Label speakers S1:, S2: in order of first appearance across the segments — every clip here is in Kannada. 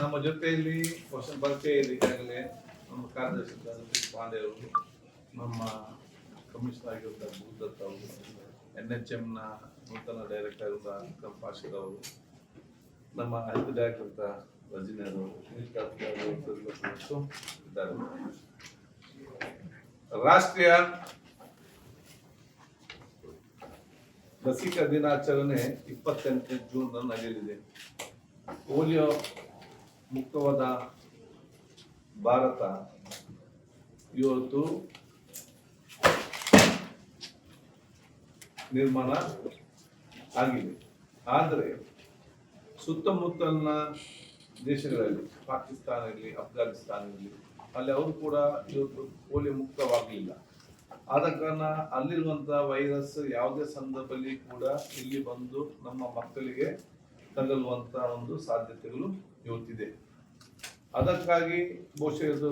S1: ನಮ್ಮ ಜೊತೆಯಲ್ಲಿ ಕ್ವಶನ್ ಬಳಕೆಯಲ್ಲಿ ಈಗಾಗಲೇ ನಮ್ಮ ಕಾರ್ಯದರ್ಶಿ ಪಾಂಡೆ ಅವರು, ನಮ್ಮ ಕಮಿಷನರ್ ಆಗಿರುವಂತಹ ಭೂದತ್ ಅವರು, NHMನ ನೂತನ ಡೈರೆಕ್ಟರ್ ಪಾಶಿರ್ ಅವರು, ನಮ್ಮ ಹೆಲ್ತ್ ಡೈರೆಕ್ಟರ್ ರಜಿನಿ ಅವರು ಇದ್ದಾರೆ. ರಾಷ್ಟ್ರೀಯ ಲಸಿಕಾ ದಿನಾಚರಣೆ 28 ಜೂನ್ ನಡೆಯಲಿದೆ. ಪೋಲಿಯೋ ಮುಕ್ತವಾದ ಭಾರತ ಇವತ್ತು ನಿರ್ಮಾಣ ಆಗಿದೆ. ಆದರೆ ಸುತ್ತಮುತ್ತಲಿನ ದೇಶಗಳಲ್ಲಿ, ಪಾಕಿಸ್ತಾನ ಇರಲಿ, ಅಫ್ಘಾನಿಸ್ತಾನ ಇರಲಿ, ಅಲ್ಲಿ ಅವರು ಕೂಡ ಇವತ್ತು ಪೋಲಿಯೋ ಮುಕ್ತವಾಗಲಿಲ್ಲ. ಆದ ಕಾರಣ ಅಲ್ಲಿರುವಂತಹ ವೈರಸ್ ಯಾವುದೇ ಸಂದರ್ಭದಲ್ಲಿ ಕೂಡ ಇಲ್ಲಿ ಬಂದು ನಮ್ಮ ಮಕ್ಕಳಿಗೆ ತಗಲುವಂತಹ ಒಂದು ಸಾಧ್ಯತೆಗಳು ಇವತ್ತಿದೆ. ಅದಕ್ಕಾಗಿ ಬಹುಶಃ ಇದು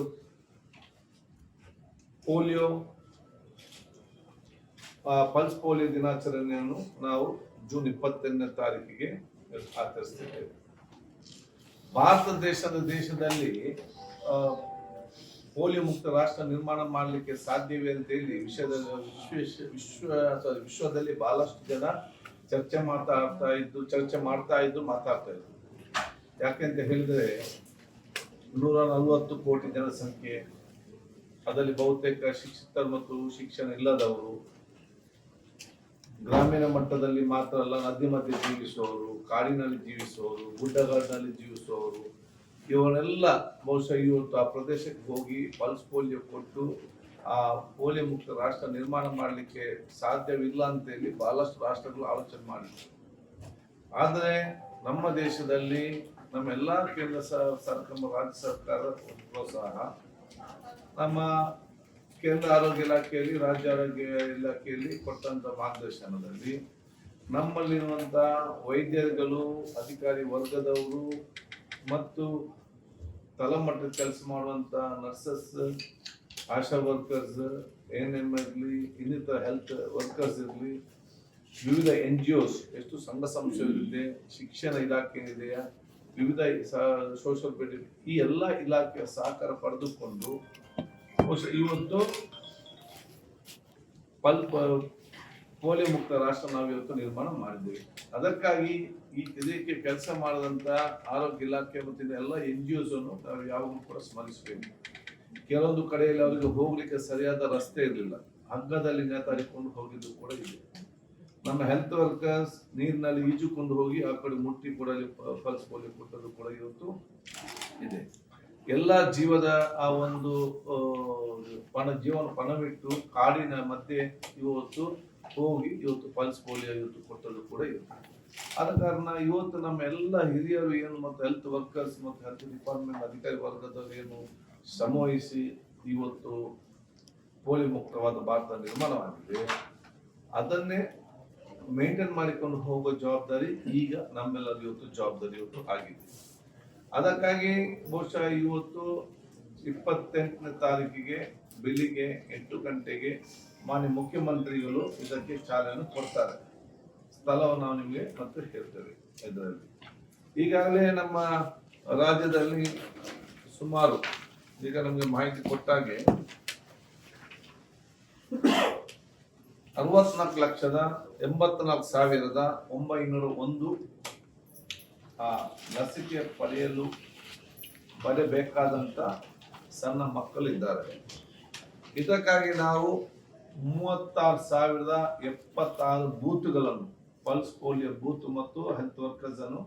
S1: ಪೋಲಿಯೋ ಪಲ್ಸ್ ಪೋಲಿಯೋ ದಿನಾಚರಣೆಯನ್ನು ನಾವು ಜೂನ್ 28ನೇ ತಾರೀಕಿಗೆ ಆಚರಿಸ್ತಿದ್ದೇವೆ. ಭಾರತ ದೇಶದಲ್ಲಿ ಪೋಲಿಯೋ ಮುಕ್ತ ರಾಷ್ಟ್ರ ನಿರ್ಮಾಣ ಮಾಡಲಿಕ್ಕೆ ಸಾಧ್ಯವೇ ಅಂತ ಹೇಳಿ ವಿಶ್ವದಲ್ಲಿ ಬಹಳಷ್ಟು ಜನ ಚರ್ಚೆ ಮಾಡ್ತಾ ಇದ್ದು ಮಾತಾಡ್ತಾ ಇದ್ರು. ಯಾಕೆಂತ ಹೇಳಿದ್ರೆ 140 ಕೋಟಿ ಜನಸಂಖ್ಯೆ, ಅದರಲ್ಲಿ ಬಹುತೇಕ ಶಿಕ್ಷಿತರು ಮತ್ತು ಶಿಕ್ಷಣ ಇಲ್ಲದವರು, ಗ್ರಾಮೀಣ ಮಟ್ಟದಲ್ಲಿ ಮಾತ್ರ ಅಲ್ಲ, ನದಿ ಮಧ್ಯೆ ಜೀವಿಸುವವರು, ಕಾಡಿನಲ್ಲಿ ಜೀವಿಸುವವರು, ಗುಡ್ಡಗಾಡಿನಲ್ಲಿ ಜೀವಿಸುವವರು, ಇವರೆಲ್ಲ ಬಹುಶಃ ಇವತ್ತು ಆ ಪ್ರದೇಶಕ್ಕೆ ಹೋಗಿ ಪಲ್ಸ್ ಪೋಲಿಯೋ ಕೊಟ್ಟು ಆ ಪೋಲಿಯೋ ಮುಕ್ತ ರಾಷ್ಟ್ರ ನಿರ್ಮಾಣ ಮಾಡಲಿಕ್ಕೆ ಸಾಧ್ಯವಿಲ್ಲ ಅಂತ ಹೇಳಿ ಬಹಳಷ್ಟು ರಾಷ್ಟ್ರಗಳು ಆಲೋಚನೆ ಮಾಡಿದ್ರು. ಆದರೆ ನಮ್ಮ ದೇಶದಲ್ಲಿ ನಮ್ಮ ಎಲ್ಲಾ ಕೇಂದ್ರ ಸರ್ಕಾರ, ರಾಜ್ಯ ಸರ್ಕಾರ ಪ್ರೋತ್ಸಾಹ, ನಮ್ಮ ಕೇಂದ್ರ ಆರೋಗ್ಯ ಇಲಾಖೆಯಲ್ಲಿ, ರಾಜ್ಯ ಆರೋಗ್ಯ ಇಲಾಖೆಯಲ್ಲಿ ಕೊಟ್ಟಂತ ಮಾರ್ಗದರ್ಶನದಲ್ಲಿ ನಮ್ಮಲ್ಲಿರುವಂತಹ ವೈದ್ಯರುಗಳು, ಅಧಿಕಾರಿ ವರ್ಗದವರು ಮತ್ತು ತಳಮಟ್ಟದ ಕೆಲಸ ಮಾಡುವಂತ ನರ್ಸಸ್, ಆಶಾ ವರ್ಕರ್ಸ್, ANM ಇರಲಿ, ಇನ್ನಿತರ ಹೆಲ್ತ್ ವರ್ಕರ್ಸ್ ಇರಲಿ, ವಿವಿಧ NGOs, ಎಷ್ಟು ಸಂಘ ಸಂಸ್ಥೆಗಳಿದೆ, ಶಿಕ್ಷಣ ಇಲಾಖೆ ಇದೆಯಾ, ವಿವಿಧ ಸೋಷಿಯಲ್ ಬೆನಿಫಿಟ್, ಈ ಎಲ್ಲ ಇಲಾಖೆಯ ಸಹಕಾರ ಪಡೆದುಕೊಂಡು ಇವತ್ತು ಪೋಲಿಯೋ ಮುಕ್ತ ರಾಷ್ಟ್ರ ನಾವು ಇವತ್ತು ನಿರ್ಮಾಣ ಮಾಡಿದ್ದೇವೆ. ಅದಕ್ಕಾಗಿ ಇದಕ್ಕೆ ಕೆಲಸ ಮಾಡಿದಂತ ಆರೋಗ್ಯ ಇಲಾಖೆ ಮತ್ತು ಎಲ್ಲ NGOs ಅನ್ನು ನಾವು ಯಾವಾಗಲೂ ಕೂಡ ಸ್ಮರಿಸಬೇಕು. ಕೆಲವೊಂದು ಕಡೆಯಲ್ಲಿ ಅವರಿಗೆ ಹೋಗ್ಲಿಕ್ಕೆ ಸರಿಯಾದ ರಸ್ತೆ ಇರಲಿಲ್ಲ, ಹಗ್ಗದಲ್ಲಿ ನೇತಾಡಿಕೊಂಡು ಹೋಗಿದ್ದು ಕೂಡ ಇದೆ. ನಮ್ಮ ಹೆಲ್ತ್ ವರ್ಕರ್ಸ್ ನೀರಿನಲ್ಲಿ ಈಜುಕೊಂಡು ಹೋಗಿ ಆ ಕಡೆ ಮುಟ್ಟಿ ಕೂಡ ಪಲ್ಸ್ ಪೋಲಿಯೋ ಕೊಟ್ಟದ್ದು ಕೂಡ ಇವತ್ತು ಇದೆ. ಎಲ್ಲ ಜೀವದ ಆ ಒಂದು ಜೀವನ ಪಣವಿಟ್ಟು ಕಾಡಿನ ಮಧ್ಯೆ ಇವತ್ತು ಹೋಗಿ ಇವತ್ತು ಪಲ್ಸ್ ಪೋಲಿಯೋ ಇವತ್ತು ಕೊಟ್ಟದ್ದು ಕೂಡ ಇರುತ್ತೆ. ಆದ ಕಾರಣ ಇವತ್ತು ನಮ್ಮ ಎಲ್ಲ ಹಿರಿಯರು ಏನು ಮತ್ತು ಹೆಲ್ತ್ ವರ್ಕರ್ಸ್ ಮತ್ತು ಹೆಲ್ತ್ ಡಿಪಾರ್ಟ್ಮೆಂಟ್ ಅಧಿಕಾರಿ ವರ್ಗದವರು ಏನು ಶ್ರಮವಹಿಸಿ ಇವತ್ತು ಪೋಲಿಯೋ ಮುಕ್ತವಾದ ಭಾರತ ನಿರ್ಮಾಣವಾಗಿದೆ, ಅದನ್ನೇ ಮೇಂಟೈನ್ ಮಾಡಿಕೊಂಡು ಹೋಗೋ ಜವಾಬ್ದಾರಿ ಈಗ ನಮ್ಮೆಲ್ಲರ ಇವತ್ತು ಜವಾಬ್ದಾರಿ ಇವತ್ತು ಆಗಿದೆ. ಅದಕ್ಕಾಗಿ ಬಹುಶಃ ಇವತ್ತು 28ನೇ ತಾರೀಕಿಗೆ ಬೆಳಿಗ್ಗೆ 8 ಗಂಟೆಗೆ ಮಾನ್ಯ ಮುಖ್ಯಮಂತ್ರಿಗಳು ಇದಕ್ಕೆ ಚಾಲನೆ ಕೊಡ್ತಾರೆ. ಸ್ಥಳವನ್ನು ನಾವು ನಿಮಗೆ ಮತ್ತೆ ಹೇಳ್ತೇವೆ. ಇದರಲ್ಲಿ ಈಗಾಗಲೇ ನಮ್ಮ ರಾಜ್ಯದಲ್ಲಿ ಸುಮಾರು ಈಗ ನಮಗೆ ಮಾಹಿತಿ ಕೊಟ್ಟಾಗೆ 64,84,901 ಲಸಿಕೆ ಪಡೆಯಬೇಕಾದಂತ ಸಣ್ಣ ಮಕ್ಕಳಿದ್ದಾರೆ. ಇದಕ್ಕಾಗಿ ನಾವು 36,076 ಬೂತ್ಗಳನ್ನು, ಪಲ್ಸ್ ಪೋಲಿಯೋ ಬೂತ್ ಮತ್ತು ಹೆಲ್ತ್ ವರ್ಕರ್ಸ್ ಅನ್ನು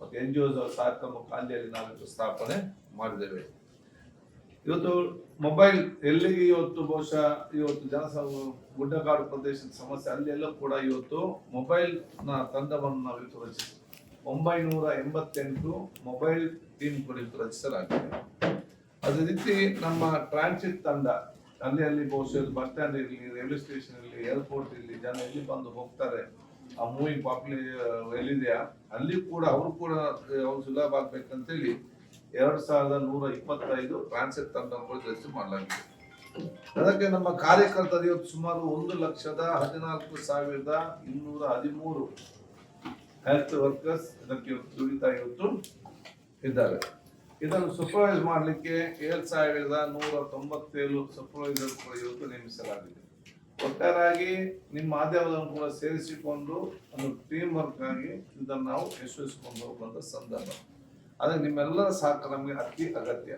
S1: ಮತ್ತು NGOs ಸಹಕಾರ ಮುಖಾಂತರದಲ್ಲಿ ನಾವು ಸ್ಥಾಪನೆ ಮಾಡಿದ್ದೇವೆ. ಇವತ್ತು ಮೊಬೈಲ್ ಎಲ್ಲಿಗೆ ಇವತ್ತು ಬಹುಶಃ ಇವತ್ತು ಗುಡ್ಡಗಾಡು ಪ್ರದೇಶದ ಸಮಸ್ಯೆ ಅಲ್ಲೆಲ್ಲ ಕೂಡ ಇವತ್ತು ಮೊಬೈಲ್ ನ ತಂಡವನ್ನು ನಾವು ಇವತ್ತು ರಚಿಸಿ 988 ಮೊಬೈಲ್ ಟೀಮ್ ಕೂಡ ರಚಿಸಲಾಗಿದೆ. ಅದೇ ರೀತಿ ನಮ್ಮ ಟ್ರಾನ್ಸಿಟ್ ತಂಡ ಅಲ್ಲಿ ಬಹುಶಃ ಬಸ್ ಸ್ಟ್ಯಾಂಡ್ ಇರಲಿ, ರೈಲ್ವೆ ಸ್ಟೇಷನ್ ಇರಲಿ, ಏರ್ಪೋರ್ಟ್ ಇರಲಿ, ಜನ ಎಲ್ಲಿ ಬಂದು ಹೋಗ್ತಾರೆ, ಆ ಮೂವಿಂಗ್ ಪಾಪ್ಯುಲೇಷನ್ ಎಲ್ಲಿದೆಯಾ ಅಲ್ಲಿ ಕೂಡ ಅವರು ಸುಲಭ ಆಗ್ಬೇಕಂತೇಳಿ 2125 ಟ್ರಾನ್ಸಿಟ್ ತಂಡಗಳು ರಚನೆ ಮಾಡಲಾಗಿದೆ. ಅದಕ್ಕೆ ನಮ್ಮ ಕಾರ್ಯಕರ್ತರು ಇವತ್ತು ಸುಮಾರು 1,14,213 ಹೆಲ್ತ್ ವರ್ಕರ್ಸ್ ಇದಕ್ಕೆ ದುಡಿತಾ ಇವತ್ತು ಇದ್ದಾರೆ. ಇದನ್ನು ಸೂಪರ್ವೈಸ್ ಮಾಡಲಿಕ್ಕೆ 7,197 ಸೂಪರ್ವೈಸರ್ ಕೂಡ ಇವತ್ತು ನೇಮಿಸಲಾಗಿದೆ. ಒಟ್ಟಾರೆಯಾಗಿ ನಿಮ್ಮ ಮಾಧ್ಯಮದನ್ನು ಕೂಡ ಸೇರಿಸಿಕೊಂಡು ಒಂದು ಟೀಮ್ ವರ್ಕ್ ಆಗಿ ಇದನ್ನು ನಾವು ಯಶಸ್ವಿಸಿಕೊಂಡು ಹೋಗುವಂತ ಸಂದರ್ಭ. ಅದಕ್ಕೆ ನಿಮ್ಮೆಲ್ಲರ ಸಹಕಾರ ನಮಗೆ ಅತಿ ಅಗತ್ಯ.